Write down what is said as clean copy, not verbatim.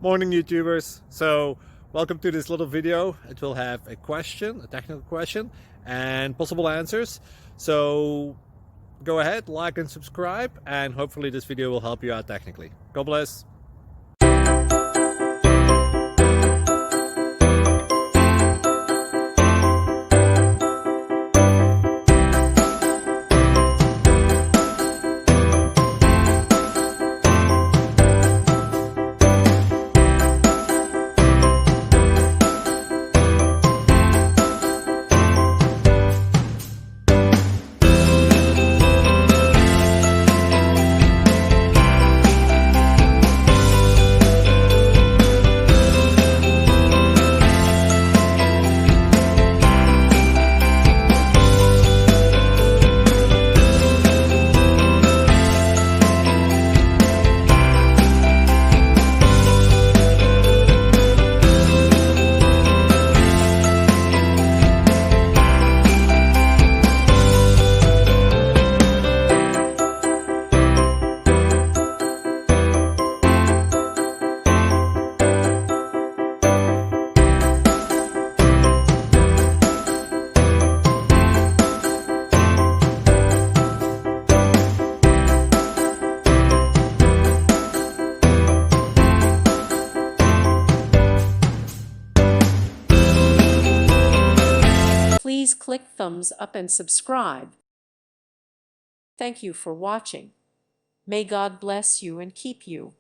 Morning YouTubers. So welcome to this little video. It will have a question, a technical question, and possible answers. So go ahead, like and subscribe, and hopefully this video will help you out technically. God bless. Please click thumbs up and subscribe. Thank you for watching. May God bless you and keep you.